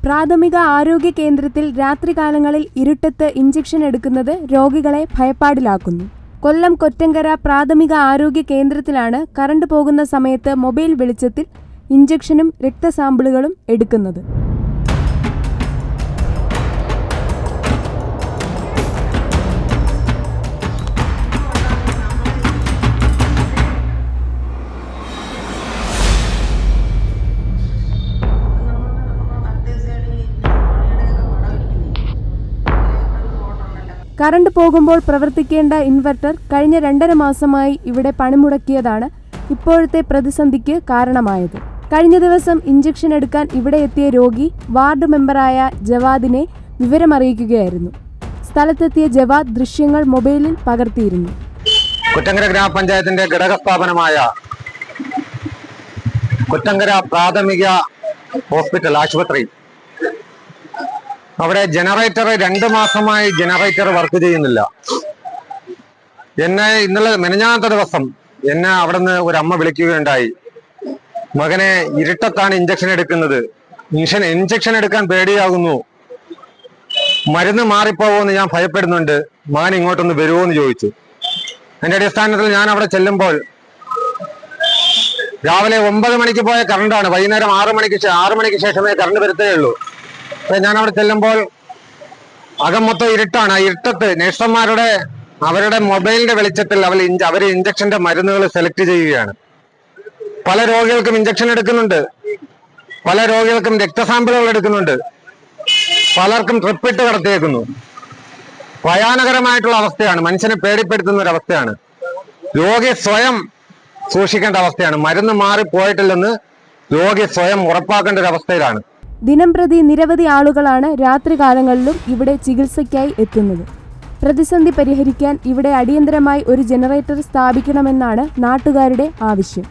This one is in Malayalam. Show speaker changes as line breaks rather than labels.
പ്രാഥമിക ആരോഗ്യ കേന്ദ്രത്തിൽ രാത്രികാലങ്ങളിൽ ഇരുട്ടത്ത് ഇഞ്ചക്ഷൻ എടുക്കുന്നത് രോഗികളെ ഭയപ്പാടിലാക്കുന്നു. കൊല്ലം കൊറ്റങ്കര പ്രാഥമിക ആരോഗ്യ കേന്ദ്രത്തിലാണ് കറണ്ട് പോകുന്ന സമയത്ത് മൊബൈൽ വെളിച്ചത്തിൽ ഇഞ്ചക്ഷനും രക്തസാമ്പിളുകളും എടുക്കുന്നത്. കറണ്ട് പോകുമ്പോൾ പ്രവർത്തിക്കേണ്ട ഇൻവെർട്ടർ കഴിഞ്ഞ 2.5 മാസമായി ഇവിടെ പണിമുടക്കിയതാണ് ഇപ്പോഴത്തെ പ്രതിസന്ധിക്ക് കാരണമായത്. കഴിഞ്ഞ ദിവസം ഇഞ്ചക്ഷൻ എടുക്കാൻ ഇവിടെ എത്തിയ രോഗി വാർഡ് മെമ്പറായ ജവാദിനെ വിവരമറിയിക്കുകയായിരുന്നു. സ്ഥലത്തെത്തിയ ജവാദ് ദൃശ്യങ്ങൾ മൊബൈലിൽ പകർത്തിയിരുന്നു.
കൊറ്റങ്കര ഗ്രാമപഞ്ചായത്തിന്റെ ഘടക സ്ഥാപനമായ കൊറ്റങ്കര പ്രാഥമിക ഹോസ്പിറ്റൽ ആശുപത്രി, അവിടെ ജനറേറ്റർ 2 മാസമായി ജനറേറ്റർ വർക്ക് ചെയ്യുന്നില്ല. എന്നെ ഇന്നലെ മെനഞ്ഞാത്ത ദിവസം എന്നെ അവിടെ നിന്ന് ഒരു അമ്മ വിളിക്കുകയുണ്ടായി. മകനെ ഇരുട്ടത്താണ് ഇഞ്ചക്ഷൻ എടുക്കുന്നത്, ഇഞ്ചക്ഷൻ എടുക്കാൻ പേടിയാകുന്നു, മരുന്ന് മാറിപ്പോകുമെന്ന് ഞാൻ ഭയപ്പെടുന്നുണ്ട്, മകൻ ഇങ്ങോട്ടൊന്ന് വരുമോ എന്ന് ചോദിച്ചു. അതിന്റെ അടിസ്ഥാനത്തിൽ ഞാൻ അവിടെ ചെല്ലുമ്പോൾ രാവിലെ 9 മണിക്ക് പോയ കറണ്ടാണ്, വൈകുന്നേരം 6 മണിക്ക് ശേഷമേ കറണ്ട് വരത്തേ ഉള്ളൂ. ഞാൻ അവിടെ ചെല്ലുമ്പോൾ അകം മൊത്തം ഇരുട്ടാണ്. ആ ഇരുട്ടത്ത് നഴ്സുമാരുടെ അവരുടെ മൊബൈലിന്റെ വെളിച്ചത്തിൽ അവർ ഇഞ്ചക്ഷന്റെ മരുന്നുകൾ സെലക്ട് ചെയ്യുകയാണ്. പല രോഗികൾക്കും ഇഞ്ചക്ഷൻ എടുക്കുന്നുണ്ട്, പല രോഗികൾക്കും രക്തസാമ്പിളുകൾ എടുക്കുന്നുണ്ട്, പലർക്കും ട്രിപ്പിട്ട് കടത്തിയേക്കുന്നു. ഭയാനകരമായിട്ടുള്ള അവസ്ഥയാണ്, മനുഷ്യനെ പേടിപ്പെടുത്തുന്ന ഒരു അവസ്ഥയാണ്. രോഗി സ്വയം സൂക്ഷിക്കേണ്ട അവസ്ഥയാണ്. മരുന്ന് മാറിപ്പോയിട്ടില്ലെന്ന് രോഗി സ്വയം ഉറപ്പാക്കേണ്ട ഒരു അവസ്ഥയിലാണ്.
ദിനംപ്രതി നിരവധി ആളുകളാണ് രാത്രികാലങ്ങളിലും ഇവിടെ ചികിത്സയ്ക്കായി എത്തുന്നത്. പ്രതിസന്ധി പരിഹരിക്കാൻ ഇവിടെ അടിയന്തരമായി ഒരു ജനറേറ്റർ സ്ഥാപിക്കണമെന്നാണ് നാട്ടുകാരുടെ ആവശ്യം.